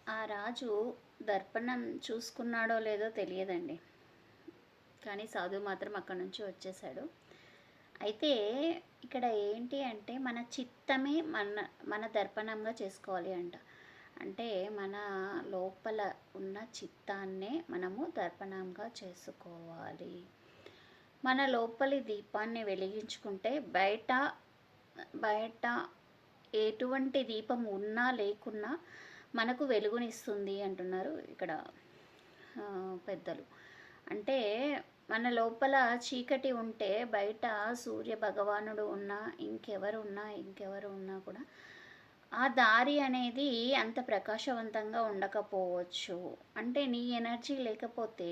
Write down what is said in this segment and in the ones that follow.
ఆ రాజు దర్పణం చూసుకున్నాడో లేదో తెలియదండి. కానీ సాధువు మాత్రం అక్కడి నుంచి వచ్చేసాడు. అయితే ఇక్కడ ఏంటి అంటే మన చిత్తమే మన దర్పణంగా చేసుకోవాలి అంట. అంటే మన లోపల ఉన్న చిత్తాన్నే మనము దర్పణంగా చేసుకోవాలి. మన లోపలి దీపాన్ని వెలిగించుకుంటే బయట బయట ఎటువంటి దీపం ఉన్నా లేకున్నా మనకు వెలుగునిస్తుంది అంటున్నారు ఇక్కడ పెద్దలు. అంటే మన లోపల చీకటి ఉంటే బయట సూర్య భగవానుడు ఉన్నా ఇంకెవరు ఉన్నా కూడా ఆ దారి అనేది అంత ప్రకాశవంతంగా ఉండకపోవచ్చు. అంటే నీ ఎనర్జీ లేకపోతే,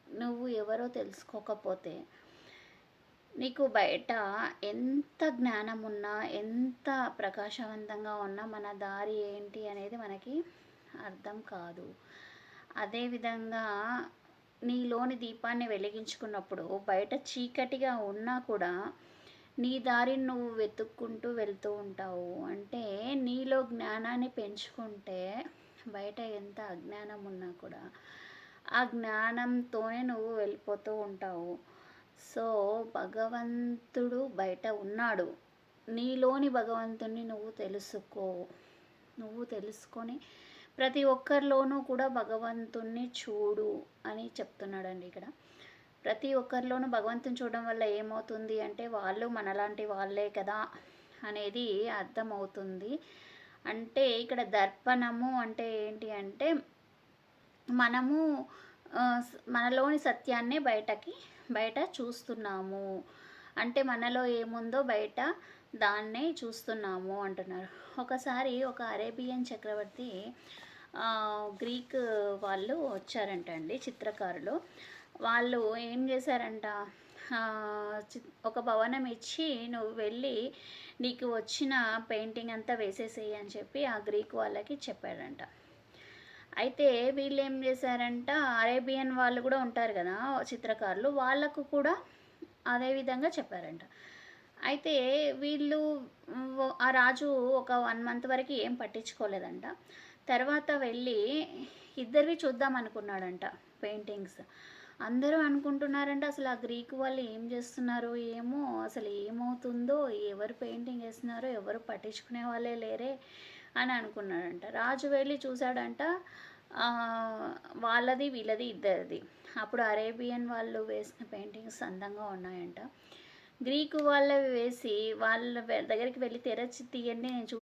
నువ్వు ఎవరో తెలుసుకోకపోతే, నీకు బయట ఎంత జ్ఞానం ఉన్నా, ఎంత ప్రకాశవంతంగా ఉన్నా మన దారి ఏంటి అనేది మనకి అర్థం కాదు. అదేవిధంగా నీలోని దీపాన్ని వెలిగించుకున్నప్పుడు బయట చీకటిగా ఉన్నా కూడా నీ దారిని నువ్వు వెతుక్కుంటూ వెళ్తూ ఉంటావు. అంటే నీలో జ్ఞానాన్ని పెంచుకుంటే బయట ఎంత అజ్ఞానం ఉన్నా కూడా ఆ జ్ఞానంతోనే నువ్వు వెళ్ళిపోతూ ఉంటావు. సో భగవంతుడు బయట ఉన్నాడు. నీలోని భగవంతుణ్ణి నువ్వు తెలుసుకొని ప్రతి ఒక్కరిలోనూ కూడా భగవంతుణ్ణి చూడు అని చెప్తున్నాడండి ఇక్కడ. ప్రతి ఒక్కరిలోనూ భగవంతుని చూడడం వల్ల ఏమవుతుంది అంటే వాళ్ళు మనలాంటి వాళ్ళే కదా అనేది అర్థమవుతుంది. అంటే ఇక్కడ దర్పణము అంటే ఏంటి అంటే మనము మనలోని సత్యాన్నే బయట చూస్తున్నాము. అంటే మనలో ఏముందో బయట దాన్నే చూస్తున్నాము అంటున్నారు. ఒకసారి ఒక అరేబియన్ చక్రవర్తి గ్రీక్ వాళ్ళు వచ్చారంట అండి, చిత్రకారులు. వాళ్ళు ఏం చేశారంట, ఒక భవనం ఇచ్చి నువ్వు వెళ్ళి నీకు వచ్చిన పెయింటింగ్ అంతా వేసేసేయి అని చెప్పి ఆ గ్రీక్ వాళ్ళకి చెప్పాడంట. అయితే వీళ్ళు ఏం చేశారంట, అరేబియన్ వాళ్ళు కూడా ఉంటారు కదా చిత్రకారులు, వాళ్ళకు కూడా అదే విధంగా చెప్పారంట. అయితే వీళ్ళు ఆ రాజు ఒక 1 మంత్ వరకు ఏం పట్టించుకోలేదంట. తర్వాత వెళ్ళి ఇద్దరివి చూద్దాం అనుకున్నాడంట పెయింటింగ్స్. అందరూ అనుకుంటున్నారంటే అసలు ఆ గ్రీకు వాళ్ళు ఏం చేస్తున్నారు ఏమో, అసలు ఏమవుతుందో, ఎవరు పెయింటింగ్ వేస్తున్నారో ఎవరు పట్టించుకునే వాళ్ళే లేరే అని అనుకున్నాడంట. రాజు వెళ్ళి చూశాడంట, వాళ్ళది వీళ్ళది ఇద్దరిది. అప్పుడు అరేబియన్ వాళ్ళు వేసిన పెయింటింగ్స్ అందంగా ఉన్నాయంట. గ్రీకు వాళ్ళవి వేసి వాళ్ళ దగ్గరికి వెళ్ళి తెరచి తీయండి నేను